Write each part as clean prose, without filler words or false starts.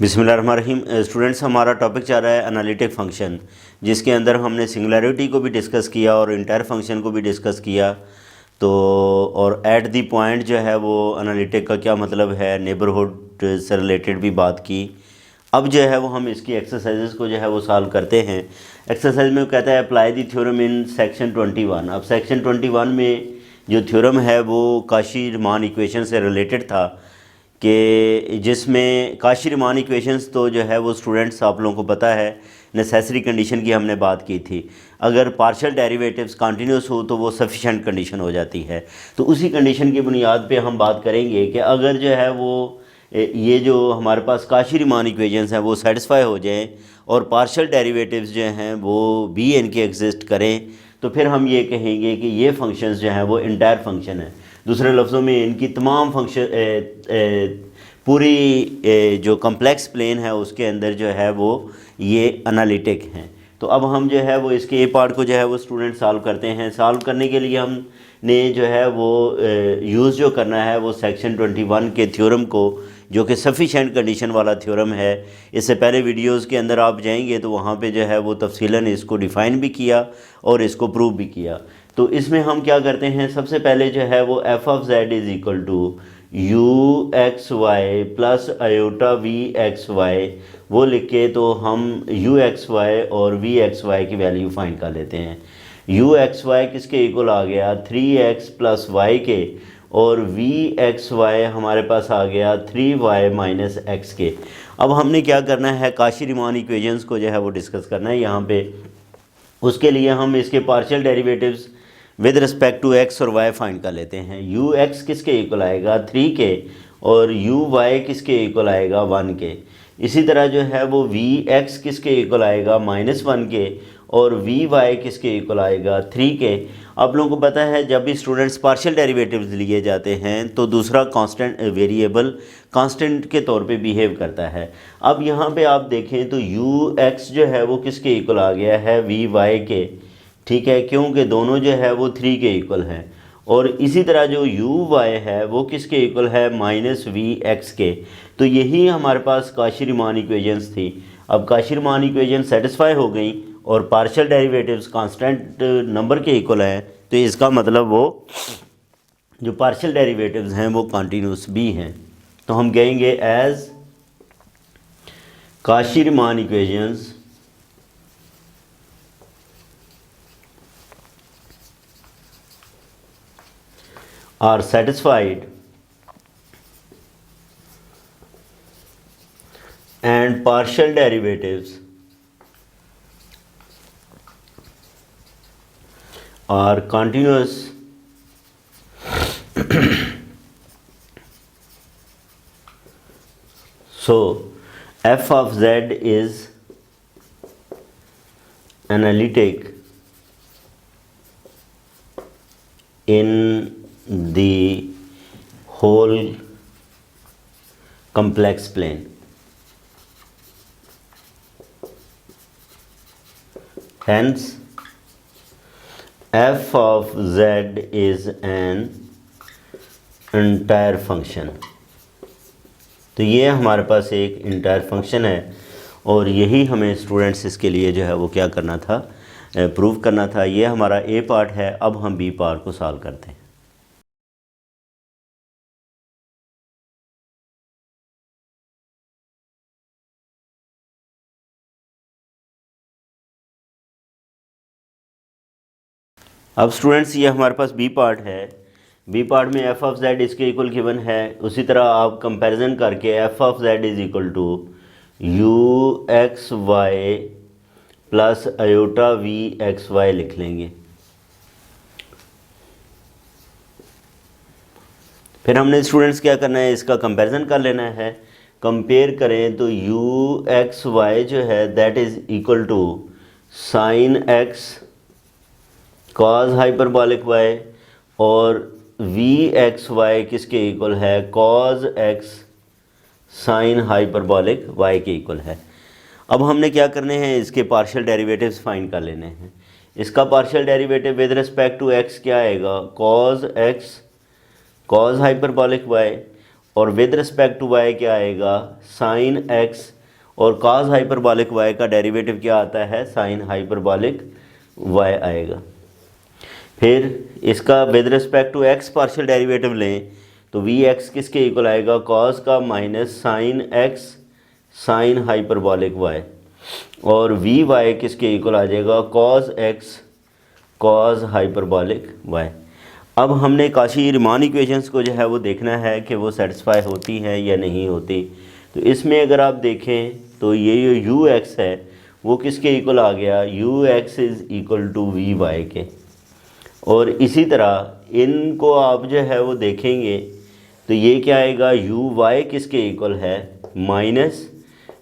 बिस्मिल्लाहिर्रहमानिर्रहीम। स्टूडेंट्स, हमारा टॉपिक चल रहा है एनालिटिक फ़ंक्शन, जिसके अंदर हमने सिंगुलैरिटी को भी डिस्कस किया और इंटायर फंक्शन को भी डिस्कस किया। तो और एट दी पॉइंट जो है वो एनालिटिक का क्या मतलब है, नेबरहुड से रिलेटेड भी बात की। अब जो है वो हम इसकी एक्सरसाइजेस को जो है वो सॉल्व करते हैं। एक्सरसाइज में कहता है apply the theorem in section 21। अब सेक्शन 21 में जो थ्योरम है वो काशी-रीमान इक्वेशन से रिलेटेड था, कि जिसमें काशी-रीमान इक्वेशंस तो जो है वो स्टूडेंट्स आप लोगों को पता है नेसेसरी कंडीशन की हमने बात की थी। अगर पार्शियल डेरिवेटिव्स कंटिन्यूस हो तो वो सफिशेंट कंडीशन हो जाती है। तो उसी कंडीशन की बुनियाद पे हम बात करेंगे कि अगर जो है वो ये जो हमारे पास काशी-रीमान इक्वेशंस हैं वो सेटिस्फाई हो जाएं और पार्शियल डेरिवेटिव्स जो हैं वो भी इनके एग्जिस्ट करें, तो फिर हम ये कहेंगे कि ये फंक्शंस जो हैं वो इंटायर फंक्शन है। दूसरे लफ्ज़ों में इनकी तमाम फंक्शन पूरी जो कम्प्लेक्स प्लेन है उसके अंदर जो है वो ये एनालिटिक हैं। तो अब हम जो है वो इसके ए पार्ट को जो है वो स्टूडेंट सॉल्व करते हैं। सॉल्व करने के लिए हमने जो है वो यूज़ जो करना है वो सेक्शन 21 के थ्योरम को, जो कि सफिशेंट कंडीशन वाला थ्योरम है। इससे पहले वीडियोस के अंदर आप जाएंगे तो वहाँ पे जो है वो तफसीलन इसको डिफ़ाइन भी किया और इसको प्रूव भी किया। तो इसमें हम क्या करते हैं, सबसे पहले जो है वो F of Z is equal to you x Y plus iota we x Y वो लिख के तो हम यू एक्स वाई और वी एक्स वाई की वैल्यू फाइंड कर लेते हैं। यू एक्स वाई किसके इक्वल आ गया 3x प्लस वाई के, और वी एक्स वाई हमारे पास आ गया 3y माइनस एक्स के। अब हमने क्या करना है, काशी-रीमान इक्वेशंस को जो है वो डिस्कस करना है यहाँ पे। उसके लिए हम इसके partial derivatives with respect to X और वाई फाइंड कर लेते हैं। यू एक्स किसके इक्वल आएगा 3 के, और यू वाई किसके इक्वल आएगा 1 के। इसी तरह जो है वो वी एक्स किसके इक्वल आएगा -1 के, और वी वाई किसके इक्वल आएगा 3 के। आप लोगों को पता है जब भी स्टूडेंट्स पार्शियल डेरिवेटिव्स लिए जाते हैं तो दूसरा कांस्टेंट वेरिएबल कांस्टेंट के तौर पे बिहेव करता है। अब यहाँ पे आप देखें तो यू एक्स जो है वो किसके इक्वल आ गया है वी वाई के, ठीक है, क्योंकि दोनों जो है वो 3 के इक्वल हैं। और इसी तरह जो यू वाई है वो किसके इक्वल है -वी एक्स के। तो यही हमारे पास काशी-रीमान इक्वेशंस थी। अब काशी-रीमान इक्वेशन सेटिस्फाई हो गई और पार्शियल डेरिवेटिव्स कांस्टेंट नंबर के इक्वल हैं, तो इसका मतलब वो जो पार्शियल डेरिवेटिव्स हैं वो कंटिन्यूस भी हैं। तो हम कहेंगे as Cauchy Riemann equations are satisfied and partial derivatives are continuous so f of z is analytic in the whole complex plane. Hence f of z is an entire function. तो ये हमारे पास एक इंटायर फंक्शन है और यही हमें students इसके लिए जो है वो क्या करना था, प्रूव करना था। ये हमारा ए पार्ट है। अब हम बी पार्ट को सॉल्व करते हैं। अब स्टूडेंट्स ये हमारे पास बी पार्ट है। बी पार्ट में एफ ऑफ जेड इसके इक्वल गिवन है। उसी तरह आप कंपैरिजन करके f of Z is equal to you x Y plus iota we x y लिख लेंगे। फिर हमने स्टूडेंट्स क्या करना है, इसका कंपैरिजन कर लेना है। कंपेयर करें तो यू एक्स वाई जो है that is equal to sine x cos hyperbolic y, और वी एक्स वाई किसके इक्वल है cos x sine hyperbolic y के इक्वल है। अब हमने क्या करने हैं, इसके पार्शियल डेरिवेटिव्स फाइंड कर लेने हैं। इसका partial derivative with respect to x क्या आएगा, cos x cos hyperbolic y, और विद रिस्पेक्ट टू वाई क्या आएगा, साइन एक्स, और कॉस हाइपरबॉलिक वाई का डेरिवेटिव क्या आता है, साइन हाइपरबॉलिक वाई आएगा। फिर इसका with respect to x partial derivative लें तो वी एक्स किसके इक्वल आएगा, कॉस का minus sine x sine hyperbolic y, और वी वाई किसके इक्वल आ जाएगा, cos x cos hyperbolic y. अब हमने काशी-रीमान इक्वेशंस को जो है वो देखना है कि वो सेटिस्फाई होती हैं या नहीं होती। तो इसमें अगर आप देखें तो ये जो यू एक्स है वो किसके इक्वल आ गया, u x is equal to v y के। और इसी तरह इनको आप जो है वो देखेंगे तो ये क्या आएगा, यू वाई किसके इक्वल है, माइनस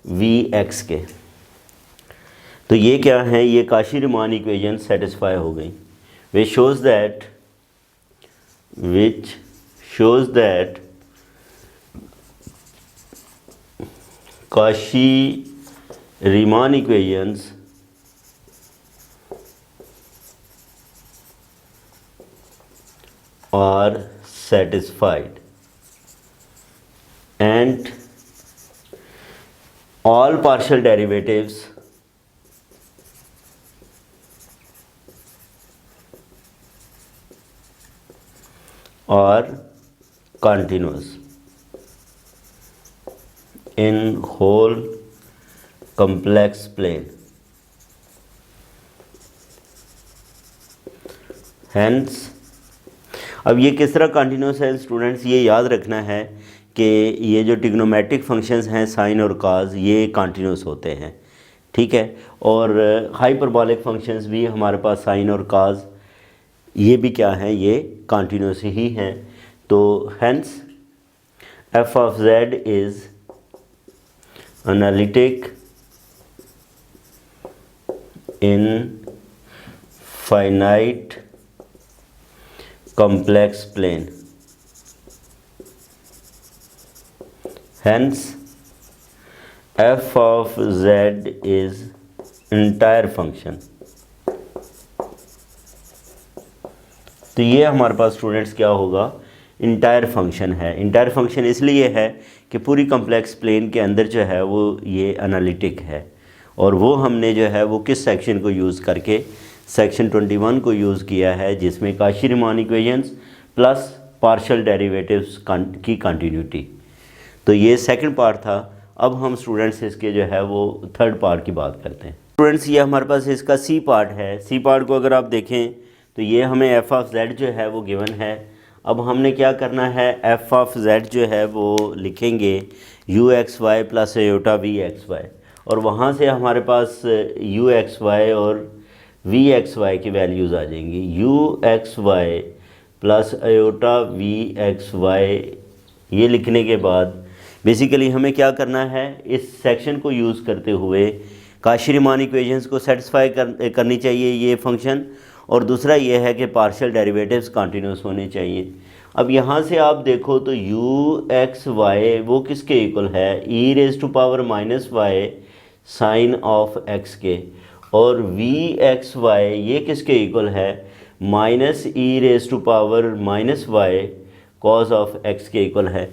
वी एक्स के। तो ये क्या है, ये काशी-रीमान इक्वेशन सेटिस्फाई हो गई, विच shows that Cauchy-Riemann equations are satisfied and all partial derivatives are continuous in whole complex plane. Hence, अब ये किस तरह कंटिन्यूस है स्टूडेंट्स, ये याद रखना है कि ये जो ट्रिग्नोमेट्रिक फंक्शंस हैं साइन और काज, ये कंटिन्यूस होते हैं, ठीक है। और हाइपरबॉलिक फंक्शंस भी हमारे पास साइन और काज, ये भी क्या हैं, ये कंटिन्यूस ही हैं। तो hence F of Z is analytic in finite complex plane. Hence f of z is entire function. तो ये हमारे पास स्टूडेंट्स क्या होगा, इंटायर फंक्शन है। इंटायर फंक्शन इसलिए है कि पूरी कम्प्लेक्स प्लेन के अंदर जो है वो ये एनालिटिक है, और वो हमने जो है वो किस सेक्शन को यूज़ करके, सेक्शन 21 को यूज़ किया है, जिसमें काशी-रीमान इक्वेशंस प्लस पार्शियल डेरिवेटिव्स की कंटिन्यूटी। तो ये सेकंड पार्ट था। अब हम स्टूडेंट्स इसके जो है वो थर्ड पार्ट की बात करते हैं। स्टूडेंट्स ये हमारे पास इसका सी पार्ट है। सी पार्ट को अगर आप देखें तो ये हमें एफ ऑफ जेड जो है वो गिवन है। अब हमने क्या करना है, एफ ऑफ जेड जो है वो लिखेंगे u x Y plus iota v x Y, और वहाँ से हमारे पास यू एक्स वाई और वी एक्स वाई की वैल्यूज़ आ जाएंगी। U x Y plus iota v x y, ये लिखने के बाद बेसिकली हमें क्या करना है, इस सेक्शन को यूज़ करते हुए काशी-रीमान इक्वेशंस को सेटिस्फाई करनी चाहिए ये फंक्शन, और दूसरा ये है कि पार्शियल डेरिवेटिव्स कंटिन्यूस होने चाहिए। अब यहाँ से आप देखो तो यू एक्स वाई वो किसके इक्वल है, e raise to power minus y sine of x के, और वी एक्स वाई ये किसके इक्वल है, minus E raise to power minus y cos of x के इक्वल है।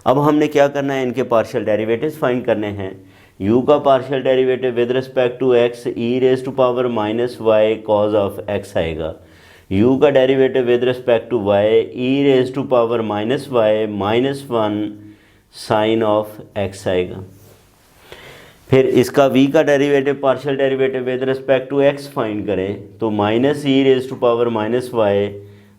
अब हमने क्या करना है, इनके पार्शियल डेरिवेटिव्स फाइंड करने हैं। u का partial derivative with respect to x e raise to power minus y cos of x आएगा। u का derivative with respect to y e raise to power minus y minus 1 sine of x आएगा। फिर इसका v का derivative partial derivative with respect to x find करें तो minus E raise to power minus y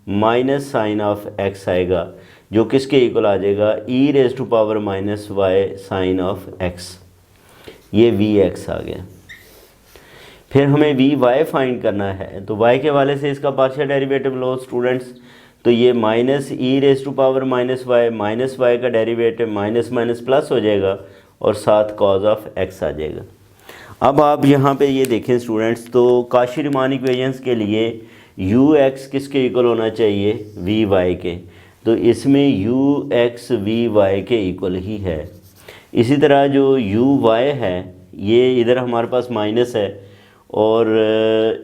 minus sine of x आएगा, जो किसके equal आ जाएगा, ई raise to power minus y sine of x। ये वी एक्स आ गया। फिर हमें वी वाई फाइंड करना है, तो y के वाले से इसका पार्शियल डेरिवेटिव लो स्टूडेंट्स, तो ये minus E raise to power minus y का डेरिवेटिव माइनस माइनस प्लस हो जाएगा और साथ कॉज ऑफ एक्स आ जाएगा। अब आप यहाँ पे ये देखें स्टूडेंट्स, तो काशी-रीमान इक्वेशंस के लिए यू एक्स किसके इक्वल होना चाहिए, वी वाई के, तो इसमें यू एक्स वी वाई के इक्वल ही है। इसी तरह जो यू वाई है ये इधर हमारे पास माइनस है और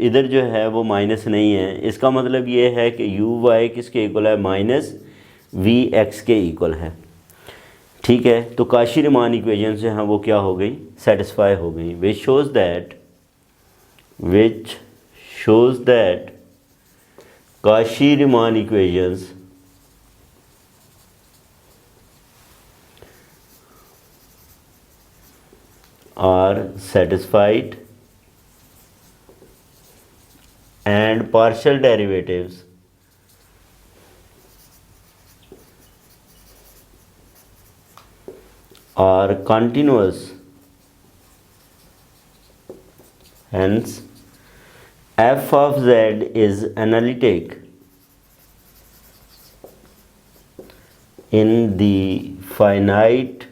इधर जो है वो माइनस नहीं है, इसका मतलब ये है कि यू वाई किसके इक्वल है, माइनस वी एक्स के इक्वल है। ठीक है, तो काशी रीमान इक्वेशन से हैं वो क्या हो गई, सेटिस्फाई हो गई। Which shows that Kashi Riemann equations are satisfied and partial derivatives are continuous, hence f of z is analytic in the finite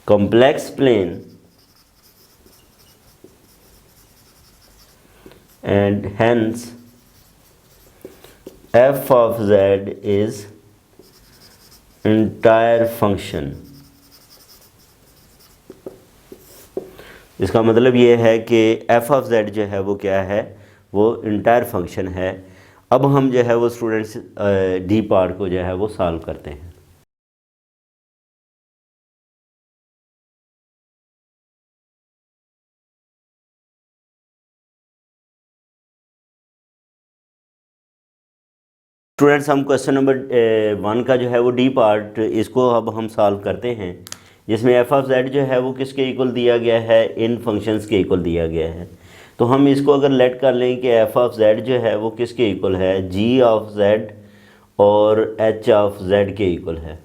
complex plane and hence f of z is entire function। इसका मतलब ये है कि f of z जो है वो क्या है, वो इंटायर फंक्शन है। अब हम जो है वो स्टूडेंट्स डी पार्ट को जो है वो सॉल्व करते हैं। स्टूडेंट्स हम क्वेश्चन नंबर 1 का जो है वो डी पार्ट इसको अब हम सॉल्व करते हैं, जिसमें एफ ऑफ जेड जो है वो किसके इक्वल दिया गया है, इन फंक्शंस के इक्वल दिया गया है। तो हम इसको अगर लेट कर लें कि एफ ऑफ जेड जो है वो किसके इक्वल है, जी ऑफ जेड और एच ऑफ जेड के इक्वल है,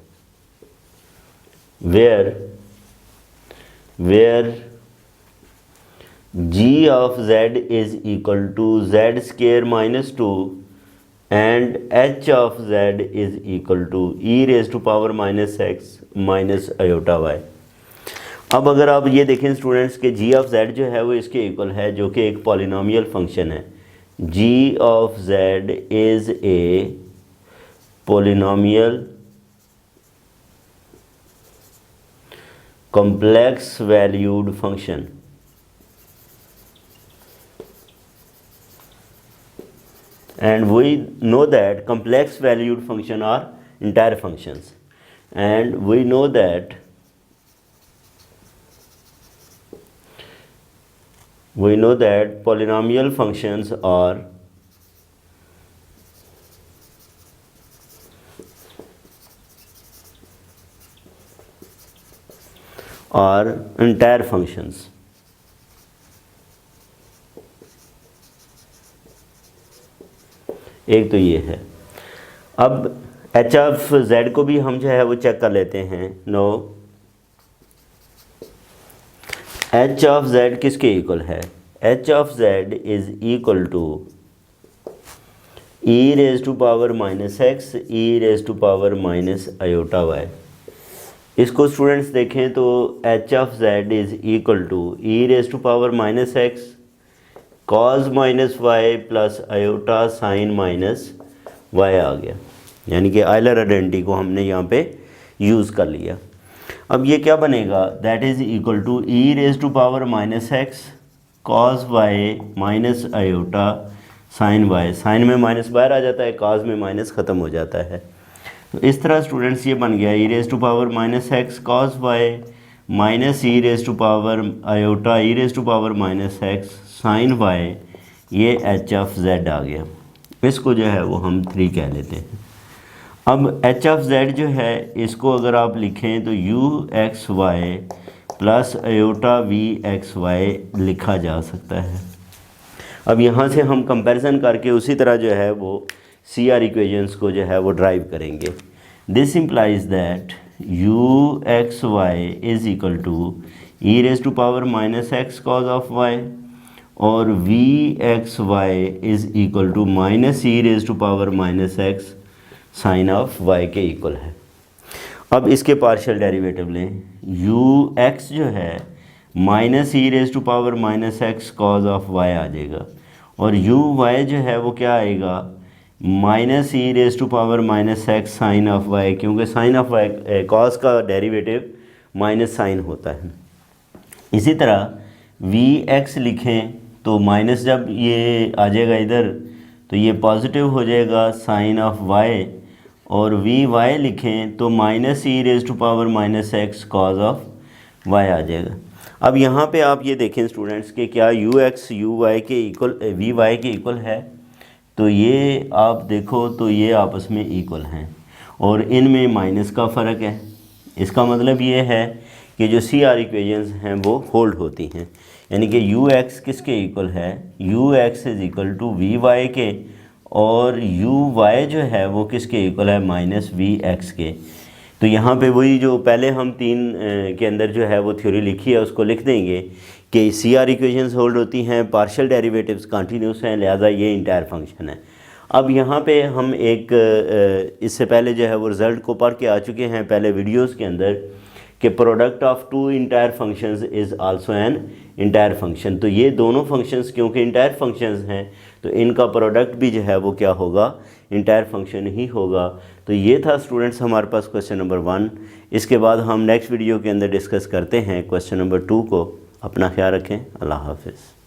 where g of Z is equal to z square minus 2 and h of z is equal to e raised to power minus x minus iota y। अब अगर आप ये देखें students के g of z जो है वो इसके इक्वल है, जो कि एक पॉलिनोमियल फंक्शन है। g of z is a polynomial complex valued function and we know that complex valued function are entire functions, and we know that polynomial functions are entire functions। एक तो ये है। अब एच ऑफ जेड को भी हम जो है वो चेक कर लेते हैं। नो, एच ऑफ जेड किसके इक्वल है, H of Z is equal to E raise to power minus X E raise to power minus iota Y. इसको स्टूडेंट्स देखें तो H of Z is equal to E raise to power minus x cos minus Y plus iota sine minus Y आ गया, यानी कि Euler identity को हमने यहाँ पे यूज़ कर लिया। अब ये क्या बनेगा, that is equal to E raise to power minus x cos Y minus iota sine y. Sine में माइनस बाहर आ जाता है, कॉज में माइनस ख़त्म हो जाता है। तो इस तरह स्टूडेंट्स ये बन गया E raise to power minus x cos Y minus E raise to power iota E raise to power minus x sine Y, ये एच ऑफ जेड आ गया। इसको जो है वो हम 3 कह लेते हैं। अब एच ऑफ जेड जो है इसको अगर आप लिखें तो u x Y plus iota we x y लिखा जा सकता है। अब यहाँ से हम कंपैरिजन करके उसी तरह जो है वो सी आर इक्वेशंस को जो है वो ड्राइव करेंगे। This implies that U x Y is equal to E raise to power minus x cos of Y और we x Y is equal to minus E raise to power minus x sine of Y के equal है। अब इसके partial derivative लें, U X जो है minus E raise to power minus x cos of Y आ जाएगा और यू वाई जो है वो क्या आएगा, minus E raise to power minus x sine of y, क्योंकि साइन ऑफ वाई कॉज का डेरिवेटिव माइनस साइन होता है। इसी तरह वी एक्स लिखें तो माइनस जब ये आ जाएगा इधर तो ये पॉजिटिव हो जाएगा साइन ऑफ वाई और वी वाई लिखें तो minus E raise to power minus x cos of Y आ जाएगा। अब यहाँ पे आप ये देखें स्टूडेंट्स कि क्या यू एक्स यू वाई के इक्वल वी वाई के इक्वल है, तो ये आप देखो तो ये आपस में इक्वल हैं और इनमें माइनस का फ़र्क है। इसका मतलब ये है कि जो सी आर इक्वेशंस हैं वो होल्ड होती हैं, यानी कि यू एक्स किसके इक्वल है, u x is equal to v y के, और यू वाई जो है वो किसके इक्वल है, माइनस वी एक्स के। तो यहाँ पे वही जो पहले हम 3 के अंदर जो है वो थ्योरी लिखी है उसको लिख देंगे कि सी आर इक्वेशंस होल्ड होती हैं, पार्शियल डेरिवेटिव्स कंटिन्यूस हैं, लिहाजा ये इंटायर फंक्शन है। अब यहाँ पे हम एक इससे पहले जो है वो रिज़ल्ट को पढ़ के आ चुके हैं पहले वीडियोस के अंदर कि product of 2 entire functions is also an entire function. तो ये दोनों फंक्शंस क्योंकि इंटायर फंक्शंस हैं तो इनका प्रोडक्ट भी जो है वो क्या होगा, इंटायर फंक्शन ही होगा। तो ये था स्टूडेंट्स हमारे पास क्वेश्चन नंबर 1। इसके बाद हम नेक्स्ट वीडियो के अंदर डिस्कस करते हैं क्वेश्चन नंबर 2 को। अपना ख्याल रखें, अल्लाह हाफ़िज़।